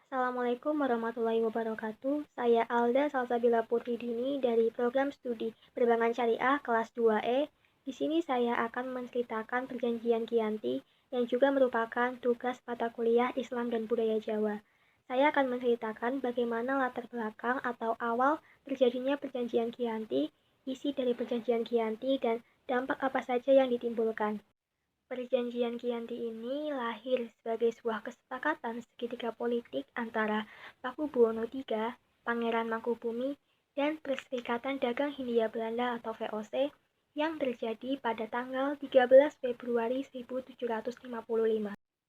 Assalamualaikum warahmatullahi wabarakatuh. Saya Alda Salsabila Putri Dini dari program studi Perbankan Syariah kelas 2E. Di sini saya akan menceritakan perjanjian Giyanti yang juga merupakan tugas mata kuliah Islam dan Budaya Jawa. Saya akan menceritakan bagaimana latar belakang atau awal terjadinya perjanjian Giyanti, isi dari perjanjian Giyanti, dan dampak apa saja yang ditimbulkan. Perjanjian Giyanti ini lahir sebagai sebuah kesepakatan segitiga politik antara Pakubuwono III, Pangeran Mangkubumi, dan Perserikatan Dagang Hindia Belanda atau VOC yang terjadi pada tanggal 13 Februari 1755.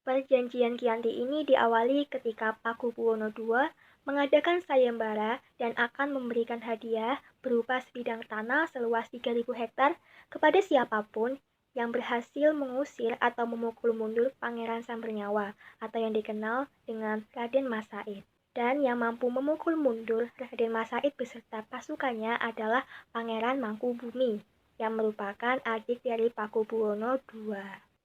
Perjanjian Giyanti ini diawali ketika Pakubuwono II mengadakan sayembara dan akan memberikan hadiah berupa sebidang tanah seluas 3.000 hektar kepada siapapun yang berhasil mengusir atau memukul mundur Pangeran Sambernyawa atau yang dikenal dengan Raden Mas Said. Dan yang mampu memukul mundur Raden Mas Said beserta pasukannya adalah Pangeran Mangkubumi yang merupakan adik dari Pakubuwono II.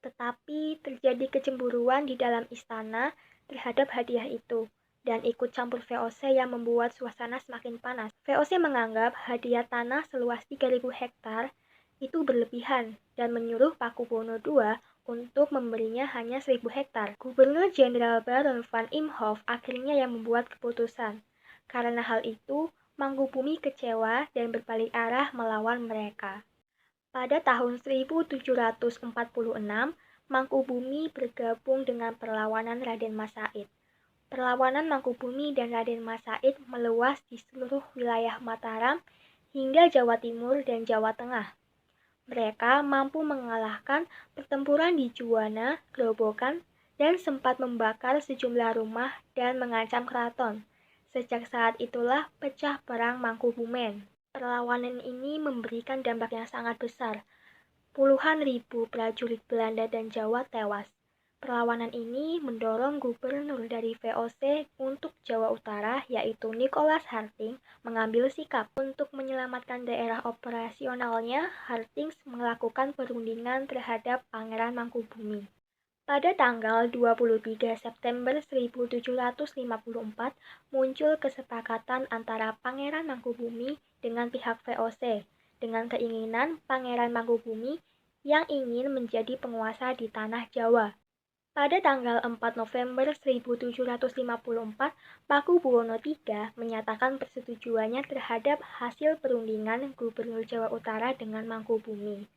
Tetapi terjadi kecemburuan di dalam istana terhadap hadiah itu dan ikut campur VOC yang membuat suasana semakin panas. VOC menganggap hadiah tanah seluas 3.000 hektar itu berlebihan dan menyuruh Pakubuwono II untuk memberinya hanya 1.000 hektar. Gubernur Jenderal Baron van Imhoff akhirnya yang membuat keputusan. Karena hal itu, Mangkubumi kecewa dan berbalik arah melawan mereka. Pada tahun 1746, Mangkubumi bergabung dengan perlawanan Raden Mas Said. Perlawanan Mangkubumi dan Raden Mas Said meluas di seluruh wilayah Mataram hingga Jawa Timur dan Jawa Tengah. Mereka mampu mengalahkan pertempuran di Juwana, Grobogan, dan sempat membakar sejumlah rumah dan mengancam keraton. Sejak saat itulah pecah perang Mangkubumen. Perlawanan ini memberikan dampak yang sangat besar. Puluhan ribu prajurit Belanda dan Jawa tewas. Perlawanan ini mendorong gubernur dari VOC untuk Jawa Utara, yaitu Nicholas Harting, mengambil sikap. Untuk menyelamatkan daerah operasionalnya, Harting melakukan perundingan terhadap Pangeran Mangkubumi. Pada tanggal 23 September 1754, muncul kesepakatan antara Pangeran Mangkubumi dengan pihak VOC, dengan keinginan Pangeran Mangkubumi yang ingin menjadi penguasa di tanah Jawa. Pada tanggal 4 November 1754, Pakubuwono III menyatakan persetujuannya terhadap hasil perundingan Gubernur Jawa Utara dengan Mangkubumi.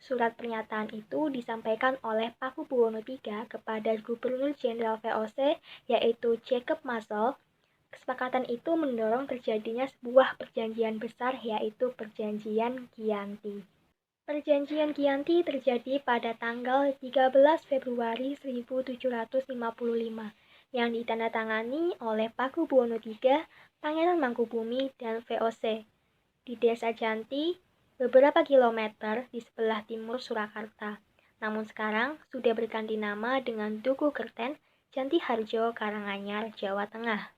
Surat pernyataan itu disampaikan oleh Pakubuwono III kepada Gubernur Jenderal VOC, yaitu Jacob Mazel. Kesepakatan itu mendorong terjadinya sebuah perjanjian besar, yaitu Perjanjian Giyanti. Perjanjian Giyanti terjadi pada tanggal 13 Februari 1755 yang ditandatangani oleh Pakubuwono III, Pangeran Mangkubumi, dan VOC di Desa Janti, beberapa kilometer di sebelah timur Surakarta. Namun sekarang sudah berganti nama dengan Duku Kerten, Janti Harjo, Karanganyar, Jawa Tengah.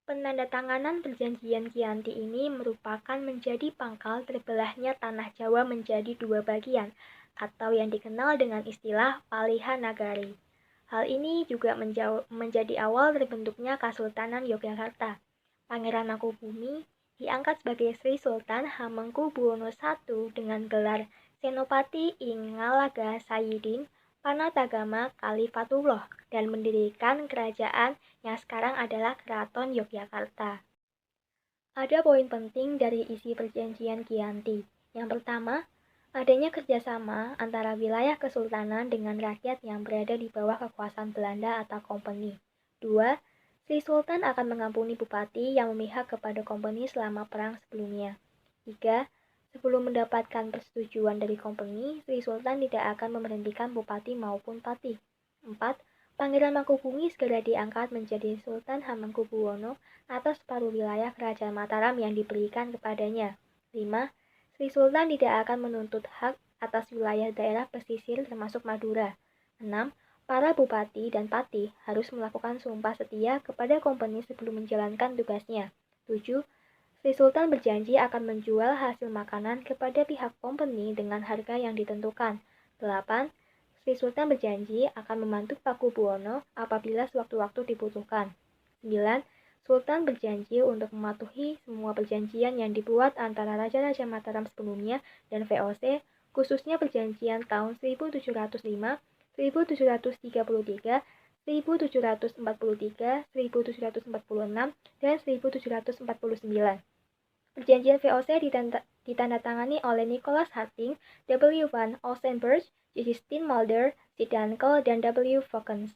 Penandatanganan perjanjian Giyanti ini merupakan menjadi pangkal terbelahnya tanah Jawa menjadi dua bagian, atau yang dikenal dengan istilah Palihan Nagari. Hal ini juga menjadi awal terbentuknya Kesultanan Yogyakarta. Pangeran Mangkubumi diangkat sebagai Sri Sultan Hamengkubuwono I dengan gelar Senopati ing Ngalaga Sayyidin Panatagama Kalifatullah dan mendirikan kerajaan yang sekarang adalah Keraton Yogyakarta. Ada poin penting dari isi perjanjian Giyanti. Yang pertama, adanya kerjasama antara wilayah kesultanan dengan rakyat yang berada di bawah kekuasaan Belanda atau kompeni. Dua, Sri Sultan akan mengampuni bupati yang memihak kepada kompeni selama perang sebelumnya. Tiga, sebelum mendapatkan persetujuan dari kompeni, Sri Sultan tidak akan memberhentikan bupati maupun pati. 4. Pangeran Mangkubumi segera diangkat menjadi Sultan Hamengkubuwono atas separuh wilayah Kerajaan Mataram yang diberikan kepadanya. 5. Sri Sultan tidak akan menuntut hak atas wilayah daerah pesisir termasuk Madura. 6. Para bupati dan pati harus melakukan sumpah setia kepada kompeni sebelum menjalankan tugasnya. 7. Sri Sultan berjanji akan menjual hasil makanan kepada pihak kompeni dengan harga yang ditentukan. 8. Sri Sultan berjanji akan membantu Pakubuwono apabila sewaktu-waktu dibutuhkan. 9. Sultan berjanji untuk mematuhi semua perjanjian yang dibuat antara Raja-Raja Mataram sebelumnya dan VOC, khususnya perjanjian tahun 1705, 1733, 1743, 1746, dan 1749. Perjanjian VOC ditandatangani oleh Nicholas Harding, W. van Olsenburg, Justin Mulder, C. Dankel, dan W. Vokens.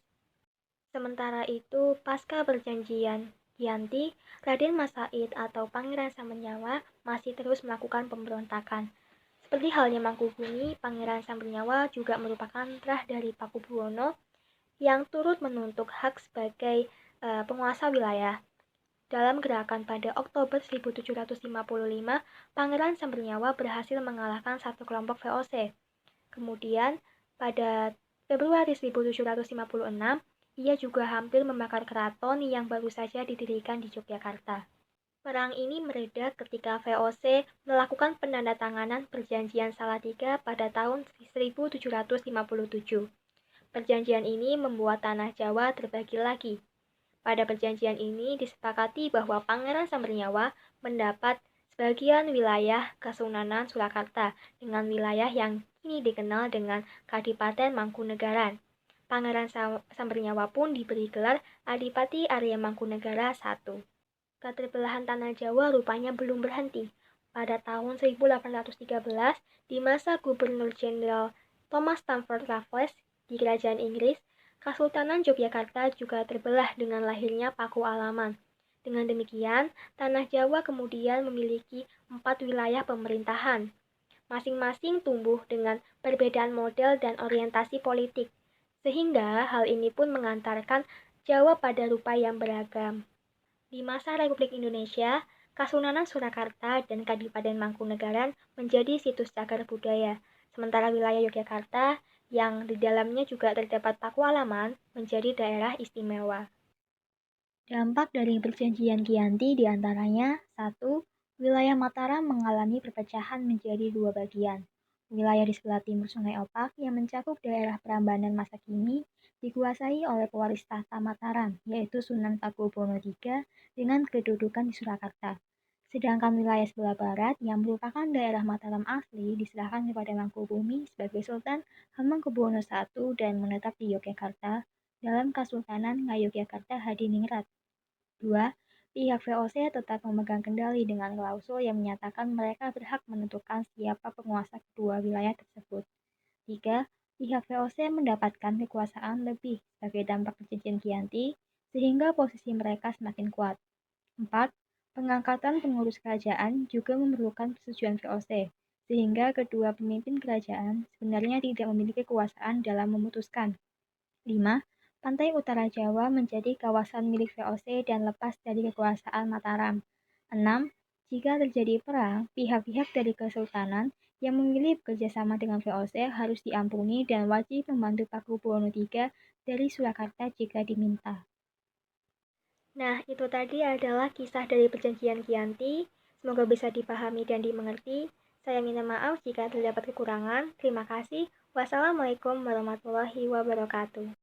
Sementara itu, pasca perjanjian Giyanti, Raden Mas Said atau Pangeran Sambernyawa masih terus melakukan pemberontakan. Seperti halnya Mangkubumi, Pangeran Sambernyawa juga merupakan terah dari Pakubuwono yang turut menuntut hak sebagai penguasa wilayah. Dalam gerakan pada Oktober 1755, Pangeran Sambernyawa berhasil mengalahkan satu kelompok VOC. Kemudian, pada Februari 1756, ia juga hampir membakar keraton yang baru saja didirikan di Yogyakarta. Perang ini mereda ketika VOC melakukan penandatanganan Perjanjian Salatiga pada tahun 1757. Perjanjian ini membuat tanah Jawa terbagi lagi. Pada perjanjian ini disepakati bahwa Pangeran Sambernyawa mendapat sebagian wilayah Kesunanan Surakarta dengan wilayah yang kini dikenal dengan Kadipaten Mangkunegaran. Pangeran Sambernyawa pun diberi gelar Adipati Arya Mangkunegara I. Keterbelahan tanah Jawa rupanya belum berhenti. Pada tahun 1813, di masa Gubernur Jenderal Thomas Stamford Raffles di Kerajaan Inggris, Kesultanan Yogyakarta juga terbelah dengan lahirnya Pakualaman. Dengan demikian, tanah Jawa kemudian memiliki 4 wilayah pemerintahan. Masing-masing tumbuh dengan perbedaan model dan orientasi politik, sehingga hal ini pun mengantarkan Jawa pada rupa yang beragam. Di masa Republik Indonesia, Kasunanan Surakarta dan Kadipaten Mangkunegaran menjadi situs cagar budaya, sementara wilayah Yogyakarta yang di dalamnya juga terdapat Pakualaman menjadi daerah istimewa. Dampak dari perjanjian Giyanti diantaranya 1. Wilayah Mataram mengalami perpecahan menjadi 2 bagian. Wilayah di sebelah timur Sungai Opak yang mencakup daerah Prambanan masa kini dikuasai oleh pewaris tahta Mataram, yaitu Sunan Pakubuwono III dengan kedudukan di Surakarta. Sedangkan wilayah sebelah barat yang merupakan daerah Mataram asli diserahkan kepada Mangkubumi sebagai Sultan Hamengkubuwono I dan menetap di Yogyakarta dalam Kesultanan Ngayogyakarta Hadiningrat. 2. Pihak VOC tetap memegang kendali dengan klausul yang menyatakan mereka berhak menentukan siapa penguasa kedua wilayah tersebut. 3. Pihak VOC mendapatkan kekuasaan lebih sebagai dampak perjanjian Giyanti, sehingga posisi mereka semakin kuat. 4. Pengangkatan pengurus kerajaan juga memerlukan persetujuan VOC, sehingga kedua pemimpin kerajaan sebenarnya tidak memiliki kekuasaan dalam memutuskan. 5. Pantai utara Jawa menjadi kawasan milik VOC dan lepas dari kekuasaan Mataram. 6. Jika terjadi perang, pihak-pihak dari Kesultanan yang memilih bekerjasama dengan VOC harus diampuni dan wajib membantu Pakubuwono III dari Surakarta jika diminta. Nah, itu tadi adalah kisah dari perjanjian Giyanti. Semoga bisa dipahami dan dimengerti. Saya minta maaf jika terdapat kekurangan. Terima kasih. Wassalamualaikum warahmatullahi wabarakatuh.